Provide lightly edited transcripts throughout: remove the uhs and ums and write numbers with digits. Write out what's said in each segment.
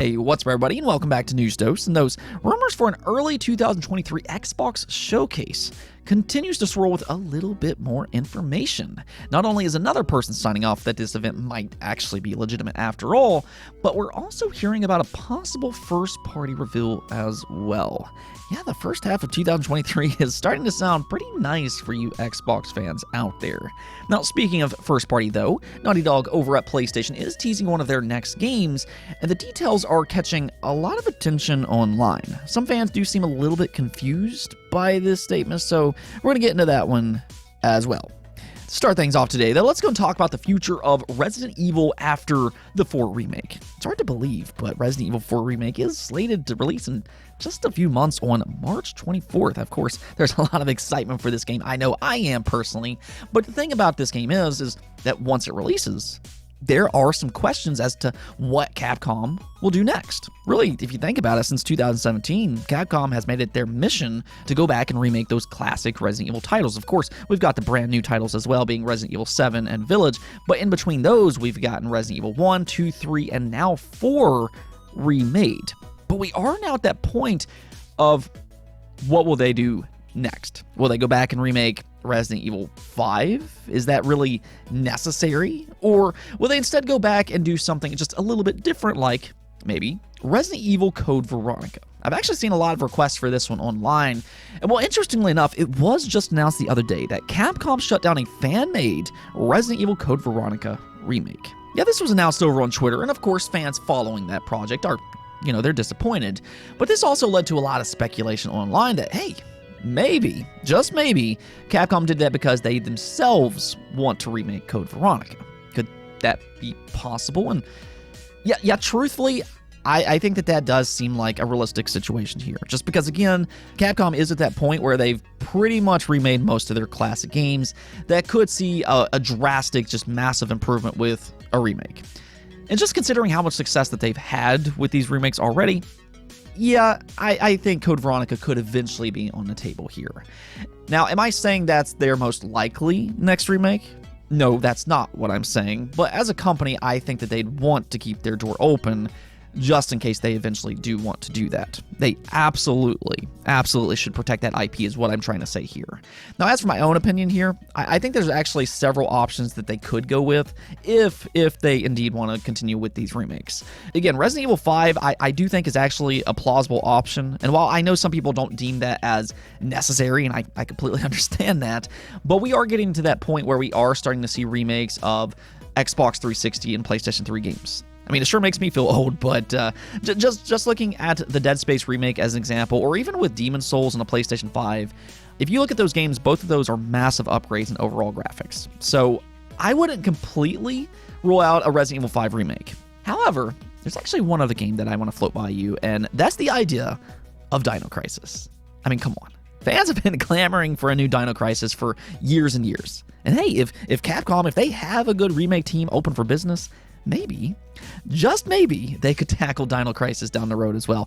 Hey, what's up everybody, and welcome back to News Dose. And those rumors for an early 2023 Xbox showcase continues to swirl with a little bit more information. Not only is another person signing off that this event might actually be legitimate after all, but we're also hearing about a possible first-party reveal as well. Yeah, the first half of 2023 is starting to sound pretty nice for you Xbox fans out there. Now, speaking of first party though, Naughty Dog over at PlayStation is teasing one of their next games, and the details are catching a lot of attention online. Some fans do seem a little bit confused by this statement, so we're going to get into that one as well. To start things off today, though, let's go and talk about the future of Resident Evil after the 4 remake. It's hard to believe, but Resident Evil 4 remake is slated to release in just a few months on March 24th. Of course, there's a lot of excitement for this game. I know I am personally, but the thing about this game is that once it releases, there are some questions as to what Capcom will do next. Really, if you think about it, since 2017, Capcom has made it their mission to go back and remake those classic Resident Evil titles. Of course, we've got the brand new titles as well, being Resident Evil 7 and Village, but in between those, we've gotten Resident Evil 1, 2, 3, and now 4 remade. But we are now at that point of what will they do next? Will they go back and remake Resident Evil 5? Is that really necessary? Or will they instead go back and do something just a little bit different, like maybe Resident Evil Code Veronica? I've actually seen a lot of requests for this one online, and well, interestingly enough, it was just announced the other day that Capcom shut down a fan-made Resident Evil Code Veronica remake. Yeah, this was announced over on Twitter, and of course, fans following that project are, they're disappointed. But this also led to a lot of speculation online that, hey, maybe, just maybe, Capcom did that because they themselves want to remake Code Veronica. Could that be possible? And yeah, truthfully, I think that does seem like a realistic situation here. Just because, again, Capcom is at that point where they've pretty much remade most of their classic games that could see a drastic, just massive improvement with a remake. And just considering how much success that they've had with these remakes already, yeah, I think Code Veronica could eventually be on the table here. Now, am I saying that's their most likely next remake? No, that's not what I'm saying. But as a company, I think that they'd want to keep their door open just in case they eventually do want to do that. They absolutely should protect that IP is what I'm trying to say here. Now, as for my own opinion here, I think there's actually several options that they could go with if they indeed want to continue with these remakes. Again, Resident Evil 5, I do think is actually a plausible option, and while I know some people don't deem that as necessary, and I completely understand that, but we are getting to that point where we are starting to see remakes of Xbox 360 and PlayStation 3 games. I mean, it sure makes me feel old, but just looking at the Dead Space remake as an example, or even with Demon's Souls on the PlayStation 5, if you look at those games, both of those are massive upgrades in overall graphics. So I wouldn't completely rule out a Resident Evil 5 remake. However, there's actually one other game that I want to float by you, and that's the idea of Dino Crisis. I mean, come on. Fans have been clamoring for a new Dino Crisis for years and years. And hey, if Capcom, if they have a good remake team open for business, maybe, just maybe, they could tackle Dino Crisis down the road as well.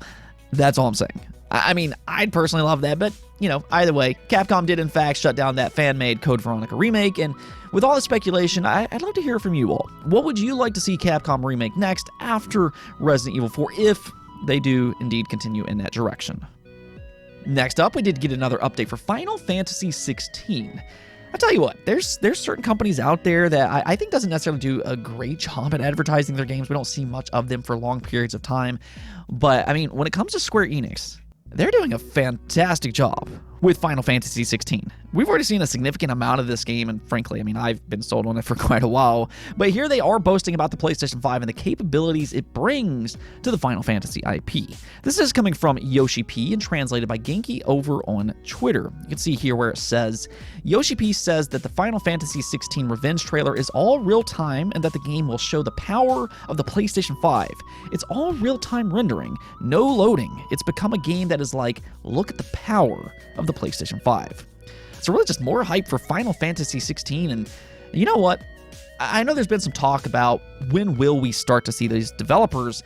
That's all I'm saying. I mean, I'd personally love that, but, either way, Capcom did in fact shut down that fan-made Code Veronica remake, and with all the speculation, I'd love to hear from you all. What would you like to see Capcom remake next after Resident Evil 4, if they do indeed continue in that direction? Next up, we did get another update for Final Fantasy 16. I tell you what, there's certain companies out there that I think doesn't necessarily do a great job at advertising their games. We don't see much of them for long periods of time. But, I mean, when it comes to Square Enix, they're doing a fantastic job with Final Fantasy 16. We've already seen a significant amount of this game, and frankly, I mean, I've been sold on it for quite a while. But here they are boasting about the PlayStation 5 and the capabilities it brings to the Final Fantasy IP. This is coming from Yoshi P and translated by Genki over on Twitter. You can see here where it says, Yoshi P says that the Final Fantasy 16 Revenge trailer is all real-time and that the game will show the power of the PlayStation 5. It's all real-time rendering, no loading. It's become a game that is like, look at the power of the PlayStation 5. So really just more hype for Final Fantasy 16, and you know what? I know there's been some talk about when will we start to see these developers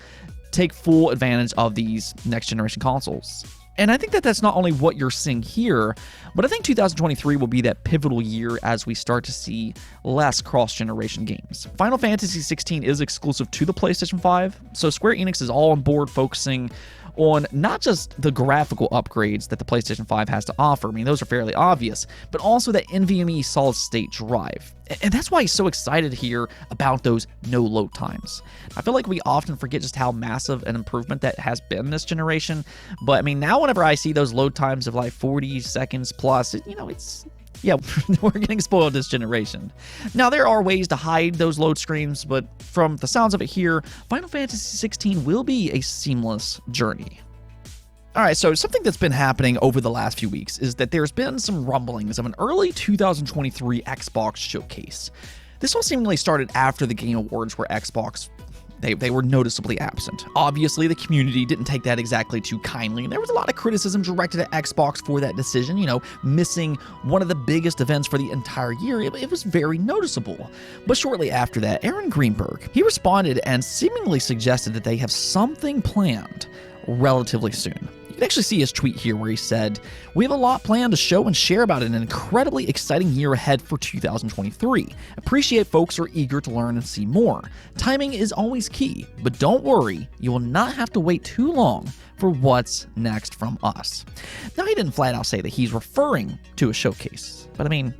take full advantage of these next generation consoles. And I think that that's not only what you're seeing here, but I think 2023 will be that pivotal year as we start to see less cross-generation games. Final Fantasy XVI is exclusive to the PlayStation 5, so Square Enix is all on board focusing on not just the graphical upgrades that the PlayStation 5 has to offer, I mean, those are fairly obvious, but also that NVMe solid-state drive. And that's why he's so excited here about those no load times. I feel like we often forget just how massive an improvement that has been this generation, but I mean, now whenever I see those load times of like 40 seconds plus, yeah, we're getting spoiled this generation. Now, there are ways to hide those load screens, but from the sounds of it here, Final Fantasy XVI will be a seamless journey. All right, so something that's been happening over the last few weeks is that there's been some rumblings of an early 2023 Xbox showcase. This all seemingly started after the Game Awards, where Xbox they were noticeably absent. Obviously, the community didn't take that exactly too kindly, and there was a lot of criticism directed at Xbox for that decision, missing one of the biggest events for the entire year. It was very noticeable. But shortly after that, Aaron Greenberg, he responded and seemingly suggested that they have something planned relatively soon. You can actually see his tweet here where he said, "We have a lot planned to show and share about an incredibly exciting year ahead for 2023. Appreciate folks are eager to learn and see more. Timing is always key, but don't worry, you will not have to wait too long for what's next from us." Now, he didn't flat out say that he's referring to a showcase, but I mean,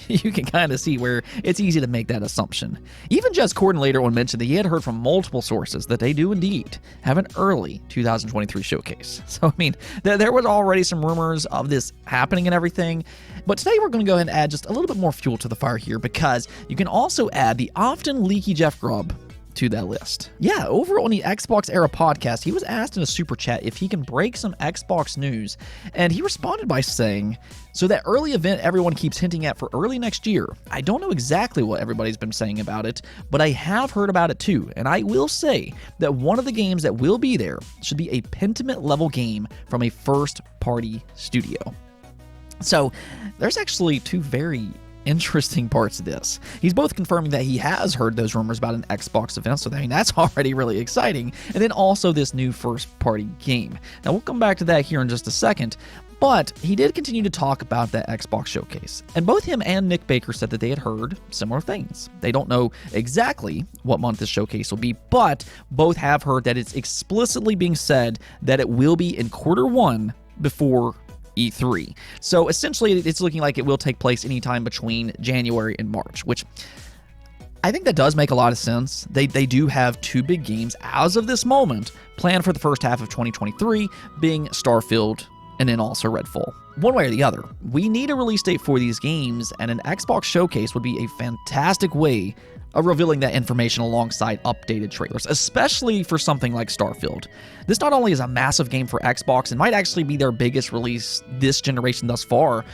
you can kind of see where it's easy to make that assumption. Even Jez Corden later on mentioned that he had heard from multiple sources that they do indeed have an early 2023 showcase. So, I mean, there was already some rumors of this happening and everything, but today we're going to go ahead and add just a little bit more fuel to the fire here, because you can also add the often leaky Jeff Grubb to that list. Yeah, over on the Xbox Era podcast, he was asked in a super chat if he can break some Xbox news, and he responded by saying, "So that early event everyone keeps hinting at for early next year, I don't know exactly what everybody's been saying about it, but I have heard about it too, and I will say that one of the games that will be there should be a Pentiment level game from a first-party studio." So there's actually two very interesting parts of this. He's both confirming that he has heard those rumors about an Xbox event, so I mean, that's already really exciting, and then also this new first-party game. Now, we'll come back to that here in just a second, but he did continue to talk about that Xbox showcase, and both him and Nick Baker said that they had heard similar things. They don't know exactly what month this showcase will be, but both have heard that it's explicitly being said that it will be in Q1 before E3. So essentially, it's looking like it will take place anytime between January and March, which I think that does make a lot of sense. They do have two big games as of this moment planned for the first half of 2023, being Starfield and then also Redfall. One way or the other, we need a release date for these games, and an Xbox showcase would be a fantastic way of revealing that information alongside updated trailers, especially for something like Starfield. This not only is a massive game for Xbox, and might actually be their biggest release this generation thus far,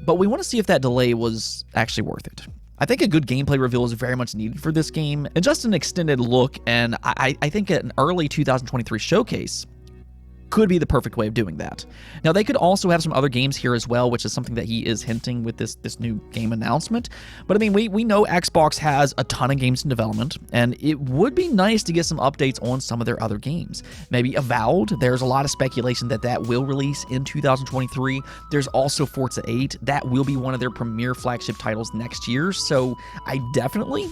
but we want to see if that delay was actually worth it. I think a good gameplay reveal is very much needed for this game, and just an extended look, and I think an early 2023 showcase could be the perfect way of doing that. Now, they could also have some other games here as well, which is something that he is hinting with this new game announcement. But I mean, we know Xbox has a ton of games in development, and it would be nice to get some updates on some of their other games. Maybe Avowed, there's a lot of speculation that will release in 2023. There's also Forza 8, that will be one of their premier flagship titles next year, so I definitely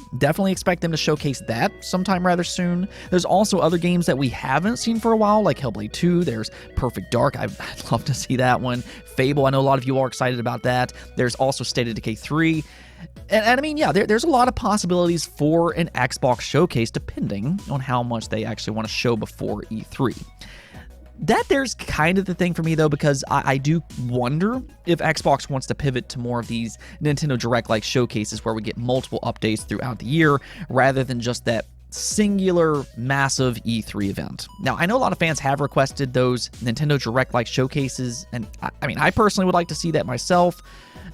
expect them to showcase that sometime rather soon. There's also other games that we haven't seen for a while, like Hellblade 2, there's Perfect Dark, I'd love to see that one. Fable, I know a lot of you are excited about that. There's also State of Decay 3. And I mean, yeah, there's a lot of possibilities for an Xbox showcase, depending on how much they actually want to show before E3. There's kind of the thing for me, though, because I do wonder if Xbox wants to pivot to more of these Nintendo Direct-like showcases where we get multiple updates throughout the year, rather than just that singular massive E3 event. Now, I know a lot of fans have requested those Nintendo Direct-like showcases, and I mean, I personally would like to see that myself.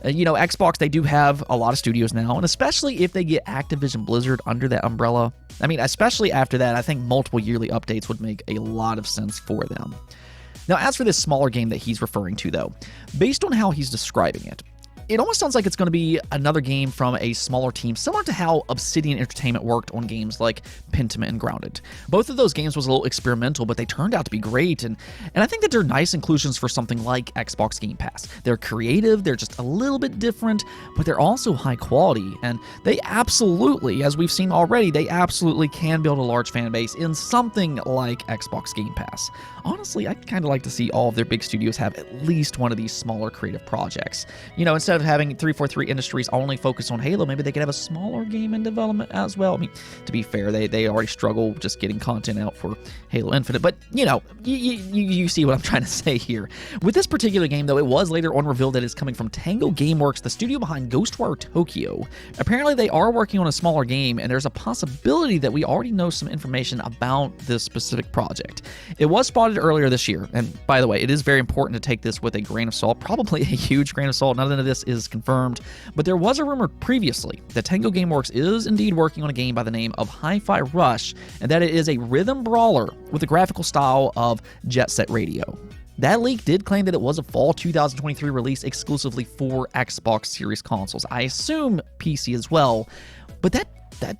Xbox, they do have a lot of studios now, and especially if they get Activision Blizzard under that umbrella, I mean, especially after that, I think multiple yearly updates would make a lot of sense for them. Now, as for this smaller game that he's referring to, though, based on how he's describing it, It almost sounds like it's going to be another game from a smaller team, similar to how Obsidian Entertainment worked on games like Pentiment and Grounded. Both of those games was a little experimental, but they turned out to be great, and I think that they're nice inclusions for something like Xbox Game Pass. They're creative, they're just a little bit different, but they're also high quality, and they absolutely, as we've seen already, they absolutely can build a large fan base in something like Xbox Game Pass. Honestly, I'd kind of like to see all of their big studios have at least one of these smaller creative projects. You know, instead of having 343 Industries only focus on Halo, maybe they could have a smaller game in development as well. I mean, to be fair, they already struggle just getting content out for Halo Infinite, but you know, you see what I'm trying to say here. With this particular game, though, it was later on revealed that it's coming from Tango Gameworks, the studio behind Ghostwire Tokyo. Apparently, they are working on a smaller game, and there's a possibility that we already know some information about this specific project. It was spotted earlier this year, and by the way, it is very important to take this with a grain of salt, probably a huge grain of salt. None of this is confirmed, but there was a rumor previously that Tango Gameworks is indeed working on a game by the name of Hi-Fi Rush, and that it is a rhythm brawler with the graphical style of Jet Set Radio. That leak did claim that it was a fall 2023 release exclusively for Xbox Series consoles. I assume PC as well, but that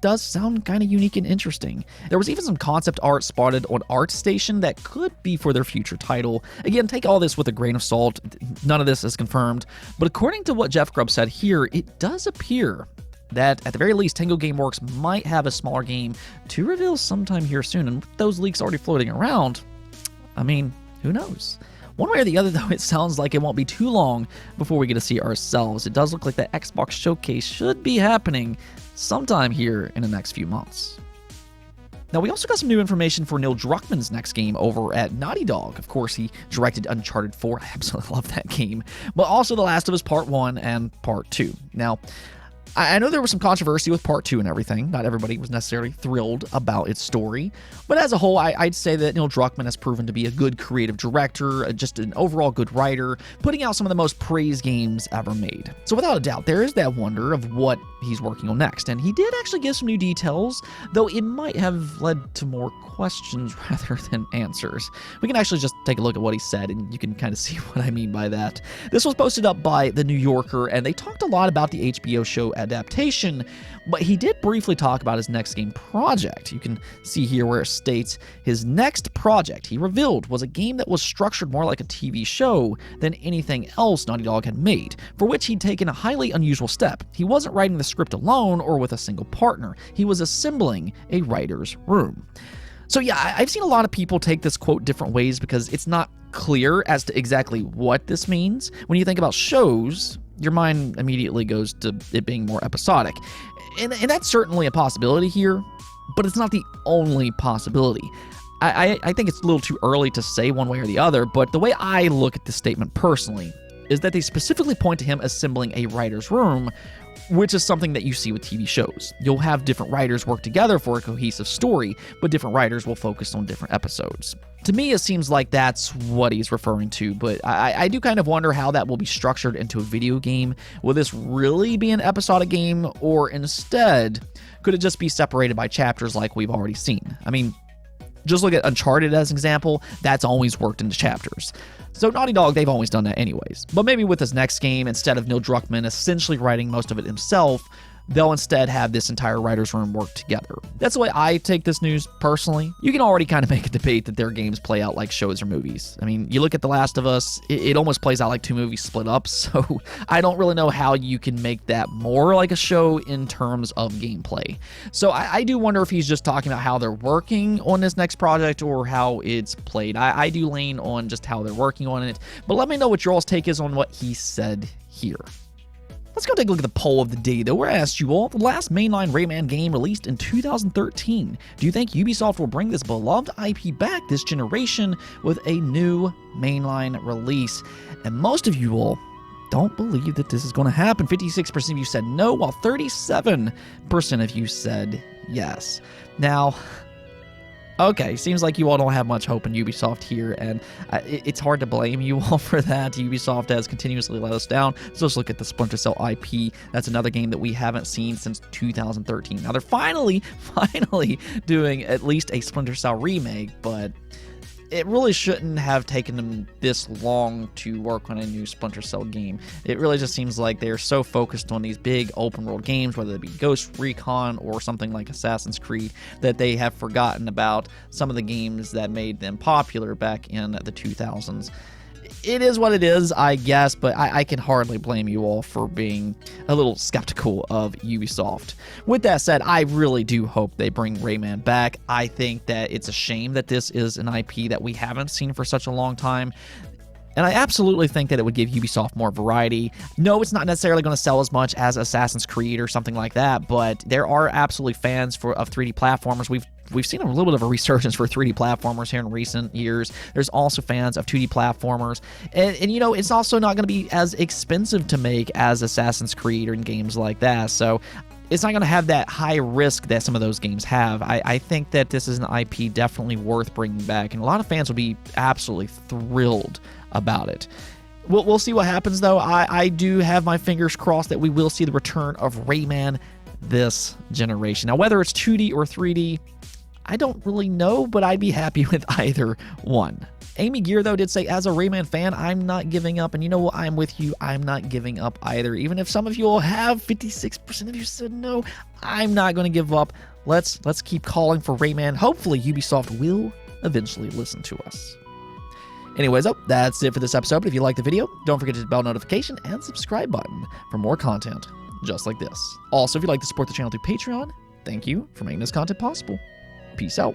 does sound kind of unique and interesting. There was even some concept art spotted on ArtStation that could be for their future title. Again, take all this with a grain of salt. None of this is confirmed, but according to what Jeff Grubb said here, it does appear that at the very least, Tango Gameworks might have a smaller game to reveal sometime here soon. And with those leaks already floating around, I mean, who knows? One way or the other, though, it sounds like it won't be too long before we get to see ourselves. It does look like the Xbox Showcase should be happening sometime here in the next few months. Now, we also got some new information for Neil Druckmann's next game over at Naughty Dog. Of course, he directed Uncharted 4. I absolutely love that game. But also The Last of Us Part 1 and Part 2. Now, I know there was some controversy with Part 2 and everything. Not everybody was necessarily thrilled about its story. But as a whole, I'd say that Neil Druckmann has proven to be a good creative director, just an overall good writer, putting out some of the most praised games ever made. So without a doubt, there is that wonder of what he's working on next. And he did actually give some new details, though it might have led to more questions rather than answers. We can actually just take a look at what he said, and you can kind of see what I mean by that. This was posted up by The New Yorker, and they talked a lot about the HBO show adaptation, but he did briefly talk about his next game project. You can see here where it states his next project he revealed was a game that was structured more like a TV show than anything else Naughty Dog had made, for which he'd taken a highly unusual step. He wasn't writing the script alone or with a single partner. He was assembling a writer's room. So yeah, I've seen a lot of people take this quote different ways because it's not clear as to exactly what this means. When you think about shows, your mind immediately goes to it being more episodic. And that's certainly a possibility here, but it's not the only possibility. I think it's a little too early to say one way or the other, but the way I look at this statement personally is that they specifically point to him assembling a writer's room, which is something that you see with TV shows. You'll have different writers work together for a cohesive story, but different writers will focus on different episodes. To me, it seems like that's what he's referring to, but I do kind of wonder how that will be structured into a video game. Will this really be an episodic game, or instead, could it just be separated by chapters like we've already seen? I mean, just look at Uncharted as an example. That's always worked into chapters. So Naughty Dog, they've always done that anyways. But maybe with this next game, instead of Neil Druckmann essentially writing most of it himself, they'll instead have this entire writer's room work together. That's the way I take this news personally. You can already kind of make a debate that their games play out like shows or movies. I mean, you look at The Last of Us, it almost plays out like two movies split up, so I don't really know how you can make that more like a show in terms of gameplay. So I do wonder if he's just talking about how they're working on this next project or how it's played. I do lean on just how they're working on it, but let me know what your all's take is on what he said here. Let's go take a look at the poll of the day, though. We're asked you all, the last mainline Rayman game released in 2013. Do you think Ubisoft will bring this beloved IP back this generation with a new mainline release? And most of you all don't believe that this is going to happen. 56% of you said no, while 37% of you said yes. Now, okay, seems like you all don't have much hope in Ubisoft here, and it's hard to blame you all for that. Ubisoft has continuously let us down. So let's look at the Splinter Cell IP. That's another game that we haven't seen since 2013. Now, they're finally doing at least a Splinter Cell remake, but it really shouldn't have taken them this long to work on a new Splinter Cell game. It really just seems like they're so focused on these big open world games, whether it be Ghost Recon or something like Assassin's Creed, that they have forgotten about some of the games that made them popular back in the 2000s. It is what it is, I guess, but I can hardly blame you all for being a little skeptical of Ubisoft. With that said, I really do hope they bring Rayman back. I think that it's a shame that this is an IP that we haven't seen for such a long time. And I absolutely think that it would give Ubisoft more variety. No, it's not necessarily going to sell as much as Assassin's Creed or something like that, but there are absolutely fans of 3D platformers. We've seen a little bit of a resurgence for 3D platformers here in recent years. There's also fans of 2D platformers. And you know, it's also not going to be as expensive to make as Assassin's Creed or games like that. So it's not going to have that high risk that some of those games have. I think that this is an IP definitely worth bringing back, and a lot of fans will be absolutely thrilled about it. We'll see what happens, though. I do have my fingers crossed that we will see the return of Rayman this generation. Now, whether it's 2D or 3D, I don't really know, but I'd be happy with either one. Amy Gear, though, did say, as a Rayman fan, I'm not giving up. And you know what? I'm with you. I'm not giving up either. Even if some of you all have, 56% of you said no, I'm not going to give up. Let's keep calling for Rayman. Hopefully, Ubisoft will eventually listen to us. Anyways, that's it for this episode. But if you liked the video, don't forget to hit the bell notification and subscribe button for more content just like this. Also, if you'd like to support the channel through Patreon, thank you for making this content possible. Peace out.